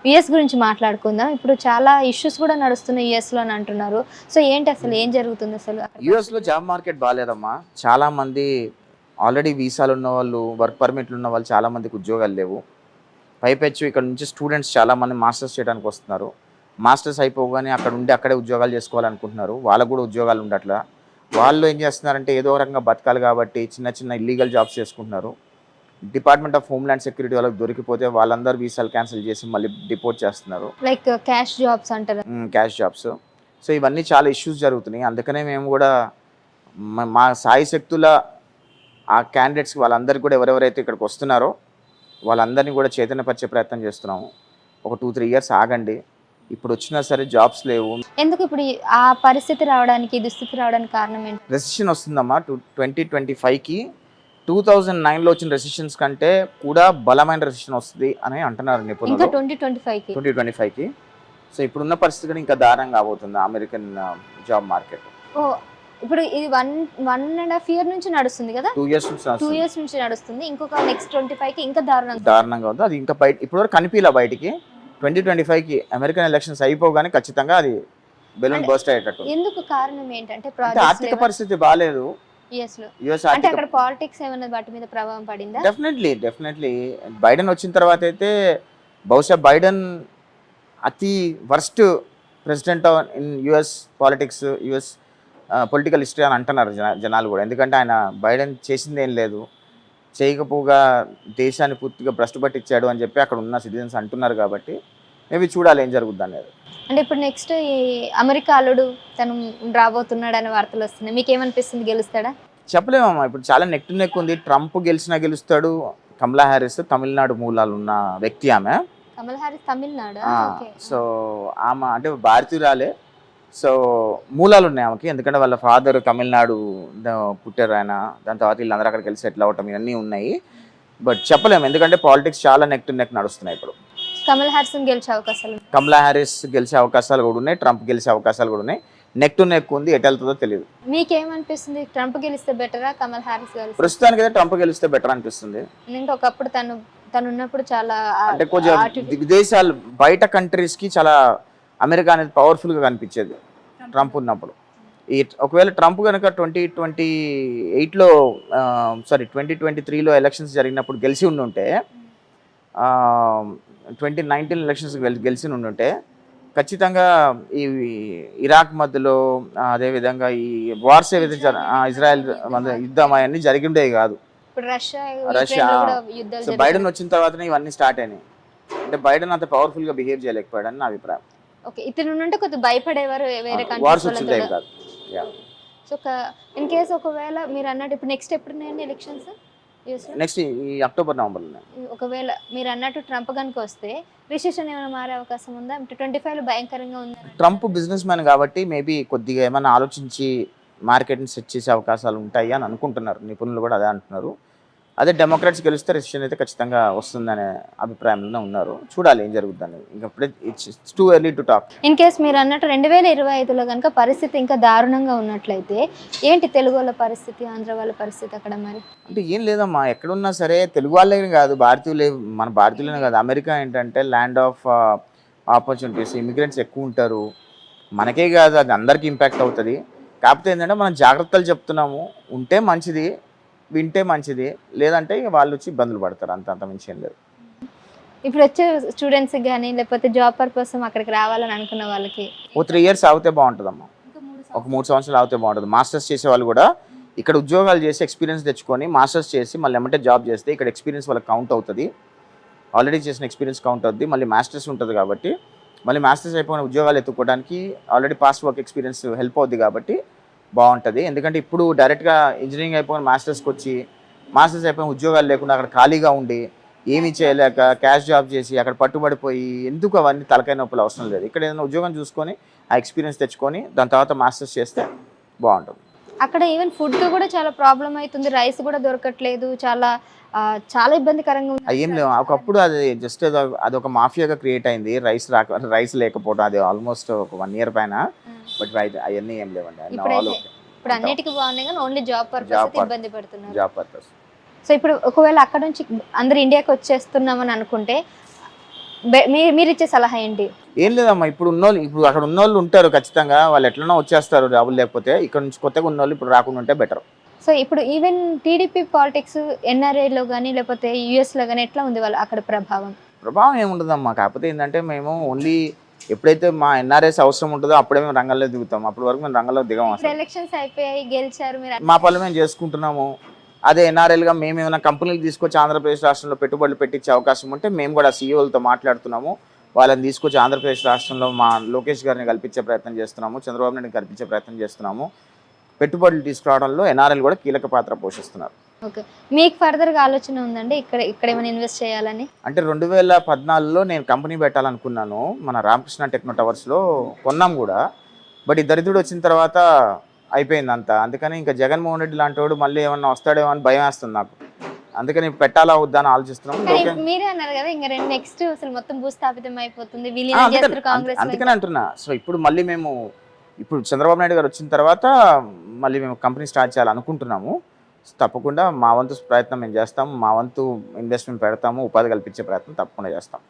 US గురించి మాట్లాడుకుందాం. ఇప్పుడు చాలా ఇష్యూస్ కూడా నడుస్తున్నాయి యుఎస్‌లో అని అంటున్నారు. సో ఏంటి అసలు ఏం జరుగుతుంది అసలు అక్కడ యూఎస్‌లో పరిస్థితి? జాబ్ మార్కెట్ బాలేదమ్మా. చాలా మంది ఆల్రెడీ వీసాలు ఉన్నవాళ్ళు, వర్క్ పర్మిట్లు ఉన్న వాళ్ళు చాలా మందికి ఉద్యోగాలు లేవు. పైపెచ్చు ఇక్కడ నుంచి స్టూడెంట్స్ చాలా మంది మాస్టర్స్ చేయడానికి వస్తున్నారు. మాస్టర్స్ అయిపోగానే అక్కడ ఉండి అక్కడే ఉద్యోగాలు చేసుకోవాలనుకుంటున్నారు. వాళ్ళకు కూడా ఉద్యోగాలు ఉండట్లా. వాళ్ళు ఏం చేస్తున్నారంటే ఏదో ఒక రకంగా బతకాలి కాబట్టి చిన్న చిన్న ఇల్లీగల్ జాబ్స్ చేసుకుంటున్నారు. డిపార్ట్మెంట్ ఆఫ్ హోమ్‌ల్యాండ్ సెక్యూరిటీ వాళ్ళకి దొరికిపోతే వాళ్ళందరూ వీసాలు క్యాన్సిల్ చేసి మళ్ళీ డిపోర్ట్ చేస్తున్నారు. లైక్ క్యాష్ జాబ్స్ అంటారు. Cash jobs. సో ఇవన్నీ చాలా ఇష్యూస్ జరుగుతున్నాయి. అందుకనే మేము కూడా మా శాయశక్తుల ఆ క్యాండిడేట్స్‌కి వాళ్ళందరికీ కూడా ఎవరెవరైతే ఇక్కడికి వస్తున్నారో వాళ్ళందరినీ కూడా చైతన్యపరిచే ప్రయత్నం చేస్తున్నాము. ఒక 2, 3 ఇయర్స్ ఆగండి. ఇప్పుడు వచ్చినా సరే జాబ్స్ లేవు. ఎందుకు ఇప్పుడు ఆ పరిస్థితి రావడానికి, దుస్థితి రావడానికి కారణం ఏంటి? రెసిషన్ వస్తుందమ్మా 2025కి 2009లో వచ్చిన రెసిషన్స్ కంటే కూడా బలమైన రెసిషన్ వస్తుంది అని అంటున్నారు ఇంకా నిపుణులు. 2025కి. 2025కి. సో ఇప్పుడున్న పరిస్థితి కూడా ఇంకా దారుణంగా అవబోతుంది అమెరికన్ జాబ్ మార్కెట్. ఓహ్! ఇప్పుడు ఇది 1.5 ఇయర్ నుంచి నడుస్తుంది కదా? 2 ఇయర్స్ నుంచి 2 ఇయర్స్ నుంచి నడుస్తుంది. ఇంకొక నెక్స్ట్ 25కి ఇంకా దారుణంగా. దారుణంగా ఉంది. అది ఇంకా బయట ఇప్పటివరకు కనిపిలా బయటికి. 2025కి అమెరికన్ ఎలక్షన్స్ అయిపోగానే ఖచ్చితంగా అది బెలూన్ బర్స్ట్ అయ్యేటట్టు. ఎందుకు కారణం ఏంటంటే అంటే ప్రాజెక్ట్స్ ఆర్థిక పరిస్థితి బాగాలేదు యుఎస్‌లో. యుఎస్ అంటే ఆర్థిక. అక్కడ పాలిటిక్స్ ఏమన్నా వాటి మీద ప్రభావం పడిందా? డెఫినెట్లీ బైడెన్ వచ్చిన తర్వాత అయితే బహుశా బైడెన్ అతి worst president in US politics, US political history అని అంటున్నారు జనాలు కూడా. ఎందుకంటే ఆయన బైడెన్ చేసింది ఏం లేదు, చేయకపోగా దేశాన్ని పూర్తిగా భ్రష్టు పట్టించాడు అని చెప్పి అక్కడ ఉన్న సిటిజన్స్ అంటున్నారు. కాబట్టి మేబీ చూడాలి ఏం జరుగుద్ది అనేది. అంటే ఇప్పుడు నెక్స్ట్ ఈ అమెరికా అల్లుడు తను రాబోతున్నాడు అనే వార్తలు వస్తున్నాయి. మీకు ఏమనిపిస్తుంది, గెలుస్తాడా? చెప్పలేమమ్మా. ఇప్పుడు చాలా నెక్ టు నెక్ ఉంది. ట్రంప్ గెలిచినా గెలుస్తాడు. కమలా హ్యారిస్ తమిళనాడు మూలాలు ఉన్న వ్యక్తి ఆమె. Kamal Harris Tamil Nadu. Okay. So ఆమె అంటే భారతీయురాలే. సో మూలాలు ఉన్నాయి ఆమెకి. ఎందుకంటే వాళ్ళ ఫాదర్ తమిళనాడు పుట్టారు ఆయన. దాని తర్వాత వీళ్ళందరూ అక్కడికి వెళ్ళి సెటిల్ అవ్వటం ఇవన్నీ ఉన్నాయి. బట్ చెప్పలేము ఎందుకంటే పాలిటిక్స్ చాలా నెక్ టు నెక్ నడుస్తున్నాయి ఇప్పుడు. కమల్ హారిస్ గెలిచే అవకాశాలు. కమలా హ్యారిస్ గెలిచే అవకాశాలు కూడా ఉన్నాయి. ట్రంప్ గెలిచే అవకాశాలు కూడా ఉన్నాయి. నెక్ టు నెక్ ఉంది. ఎటు వెళ్తుందో తెలియదు. మీకేమనిపిస్తుంది, ట్రంప్ గెలిస్తే బెటరా, కమల్ హారిస్ గెలిస్తే? ప్రస్తుతానికి అయితే ట్రంప్ గెలిస్తే బెటర్ అనిపిస్తుంది. ఎందుకంటే ఒకప్పుడు తను ఉన్నప్పుడు చాలా అంటే కొంచెం విదేశాలు బయట కంట్రీస్కి చాలా అమెరికా అనేది పవర్ఫుల్గా కనిపించేది ట్రంప్ ఉన్నప్పుడు. ఒకవేళ ట్రంప్ కనుక 2023లో ఎలక్షన్స్ జరిగినప్పుడు గెలిచి ఉండుంటే, 2019 ఎలక్షన్స్ గెలిచి ఉండుంటే ఖచ్చితంగా ఈ ఇరాక్ మధ్యలో అదేవిధంగా ఈ వార్స్ ఏవైతే ఇజ్రాయెల్ యుద్ధం అవన్నీ జరిగి ఉండేవి కాదు. ఇప్పుడు రష్యా యుద్ధాలు. సో బైడెన్ వచ్చిన తర్వాతనే ఇవన్నీ స్టార్ట్ అయినాయి. అంటే బైడెన్ అంత పవర్ఫుల్గా బిహేవ్ చేయలేకపోయాడని నా అభిప్రాయం. ఓకే, ఇతను నుండి కొద్దిగా భయపడేవారు వేరే వార్స్ కంట్రీస్ వచ్చింది ఏం కాదు. సో ఇన్ కేస్ ఒకవేళ మీరు అన్నట్టు ఇప్పుడు నెక్స్ట్ ఎప్పుడు ఉన్నాయండి ఎలక్షన్స్? నెక్స్ట్ ఈ అక్టోబర్, నవంబర్ ఉన్నాయి. ఒకవేళ మీరు అన్నట్టు ట్రంప్ కనుక వస్తే రిసెషన్ ఏమైనా మారే అవకాశం ఉందా? 25లో భయంకరంగా ఉంది. ట్రంప్ బిజినెస్ మ్యాన్ కాబట్టి మేబీ కొద్దిగా ఏమైనా ఆలోచించి మార్కెట్ని సెట్ చేసే అవకాశాలు ఉంటాయి అని అనుకుంటున్నారు. నిపుణులు కూడా అదే అంటున్నారు. అదే డెమోక్రాట్స్ గెలిస్తే రెసిషన్ అయితే ఖచ్చితంగా వస్తుందనే అభిప్రాయంలోనే ఉన్నారు. చూడాలి ఏం జరుగుతుంది అనేది. ఇంకా it's too early to talk. In case మీరు అన్నట్టు 2025లో కనుక పరిస్థితి ఇంకా దారుణంగా ఉన్నట్లయితే ఏంటి తెలుగు వాళ్ళ పరిస్థితి, ఆంధ్ర వాళ్ళ పరిస్థితి అక్కడ మరి? అంటే ఏం లేదమ్మా, ఎక్కడున్నా సరే తెలుగు వాళ్ళే కాదు, భారతీయులే, మన భారతీయులనే కాదు. అమెరికా ఏంటంటే ల్యాండ్ ఆఫ్ ఆపర్చునిటీస్, ఇమిగ్రెంట్స్ ఎక్కువ ఉంటారు. మనకే కాదు, అది అందరికీ ఇంపాక్ట్ అవుతుంది. కాకపోతే ఏంటంటే మనం జాగ్రత్తలు చెప్తున్నాము. ఉంటే మంచిది, వింటే మంచిది, లేదంటే వాళ్ళు వచ్చి ఇబ్బందులు పడతారు. అంత మించి ఏం లేదు. ఇప్పుడు వచ్చే స్టూడెంట్స్కి కానీ లేకపోతే జాబ్ పర్పస్ అక్కడికి రావాలని అనుకున్న వాళ్ళకి ఓ 3 ఇయర్స్ ఆగితే బాగుంటుందమ్మా. ఒక 3 సంవత్సరాలు ఆగితే బాగుంటుంది. మాస్టర్స్ చేసే వాళ్ళు కూడా ఇక్కడ ఉద్యోగాలు చేసి ఎక్స్పీరియన్స్ తెచ్చుకొని మాస్టర్స్ చేసి మళ్ళీ ఏమంటే జాబ్ చేస్తే ఇక్కడ ఎక్స్పీరియన్స్ వాళ్ళకి కౌంట్ అవుతుంది. ఆల్రెడీ చేసిన ఎక్స్పీరియన్స్ కౌంట్ అవుతుంది. మళ్ళీ మాస్టర్స్ ఉంటుంది కాబట్టి మళ్ళీ మాస్టర్స్ అయిపోయిన ఉద్యోగాలు ఎత్తుకోవడానికి already past work experience help అవుతుంది కాబట్టి బాగుంటుంది. ఎందుకంటే ఇప్పుడు డైరెక్ట్గా ఇంజనీరింగ్ అయిపోయిన మాస్టర్స్కి వచ్చి మాస్టర్స్ అయిపోయిన ఉద్యోగాలు లేకుండా అక్కడ ఖాళీగా ఉండి ఏమీ చేయలేక క్యాష్ జాబ్ చేసి అక్కడ పట్టుబడిపోయి ఎందుకు అవన్నీ తలకాయ నొప్పులు అవసరం లేదు. ఇక్కడ ఏదైనా ఉద్యోగం చూసుకొని ఆ ఎక్స్పీరియన్స్ తెచ్చుకొని దాని తర్వాత మాస్టర్స్ చేస్తే బాగుంటుంది. అక్కడ ఈవెన్ ఫుడ్ కూడా చాలా ప్రాబ్లం అవుతుంది. రైస్ కూడా దొరకట్లేదు. చాలా ఇబ్బందికరంగా ఉంది. ఏం లేవు. ఒకప్పుడు అది జస్ట్ అదొక మాఫియాగా క్రియేట్ అయింది. రైస్ లేకపోవడం అది ఆల్మోస్ట్ ఒక 1 ఇయర్ పైన. బట్ అవన్నీ ఏం లేవండి. ఇప్పుడు అన్నిటికీ బాగున్నాయి కానీ ఓన్లీ జాబ్ పర్పస్ ఇబ్బంది పడుతున్నారు. Job purpose. సో ఇప్పుడు ఒకవేళ అక్కడ నుంచి అందరు ఇండియాకి వచ్చేస్తున్నామని అనుకుంటే మీరు ఇచ్చే సలహా ఏంటి? ఏం లేదమ్మా, ఇప్పుడు అక్కడ ఉన్నోళ్ళు ఉంటారు ఖచ్చితంగా, వాళ్ళు ఎట్లనో వచ్చేస్తారు జాబులు లేకపోతే. ఇక్కడ నుంచి కొత్తగా ఉన్నోళ్ళు ఇప్పుడు రాకుండా ఉంటే బెటర్. సో ఇప్పుడు ఈవెన్ టీడీపీ పాలిటిక్స్ ఎన్ఆర్ఐలో కానీ లేకపోతే యూఎస్లో కానీ ఎట్లా ఉంది వాళ్ళ అక్కడ ప్రభావం? ప్రభావం ఏముండదమ్మా, కాకపోతే ఏంటంటే మేము ఓన్లీ ఎప్పుడైతే మా ఎన్ఆర్ఎస్ అవసరం ఉంటుందో అప్పుడే మేము రంగంలో దిగుతాం. అప్పటి వరకు మేము రంగంలో దిగం ఇప్పుడు అసలు. ఎలక్షన్స్ అయిపోయాయి, గెలిచారు మీరు. మా పనులు మేము చేసుకుంటున్నాము. అదే ఎన్ఆర్ఎల్గా మేము ఏమైనా కంపెనీలు తీసుకొచ్చి ఆంధ్రప్రదేశ్ రాష్ట్రంలో పెట్టుబడులు పెట్టించే అవకాశం ఉంటే మేము కూడా సీఈఓలతో మాట్లాడుతున్నాము. వాళ్ళని తీసుకొచ్చి ఆంధ్రప్రదేశ్ రాష్ట్రంలో మా లోకేష్ గారిని కల్పించే ప్రయత్నం చేస్తున్నాము, చంద్రబాబు నాయుడిని కల్పించే ప్రయత్నం చేస్తున్నాము. పెట్టుబడులు తీసుకురావడంలో ఎన్ఆర్ఎల్ కూడా కీలక పాత్ర పోషిస్తున్నారు. ఓకే, మీకు ఫర్దర్గా ఆలోచన ఉందండి ఇక్కడ ఏమైనా ఇన్వెస్ట్ చేయాలని? అంటే 2014లో నేను కంపెనీ పెట్టాలనుకున్నాను, మన రామకృష్ణ టెక్నో టవర్స్లో కొన్నాం కూడా. బట్ ఈ దరిద్రుడు వచ్చిన తర్వాత అయిపోయింది అంతా. అందుకని ఇంకా జగన్మోహన్ రెడ్డి లాంటి వాడు మళ్ళీ ఏమన్నా వస్తాడేమో అని భయం వేస్తుంది నాకు. అందుకని పెట్టాలా వద్దా అని ఆలోచిస్తున్నాం. మీరే అన్నారు కదా ఇంకా నెక్స్ట్ అసలు మొత్తం భూస్థాపితం అయిపోతుంది, విలీనం చేస్తారు కాంగ్రెస్. అందుకని అంటున్నా. సో ఇప్పుడు మళ్ళీ ఇప్పుడు చంద్రబాబు నాయుడు గారు వచ్చిన తర్వాత మళ్ళీ మేము కంపెనీ స్టార్ట్ చేయాలనుకుంటున్నాము. తప్పకుండా మా వంతు ప్రయత్నం మేము చేస్తాము, మా వంతు ఇన్వెస్ట్మెంట్ పెడతాము, ఉపాధి కల్పించే ప్రయత్నం తప్పకుండా చేస్తాం.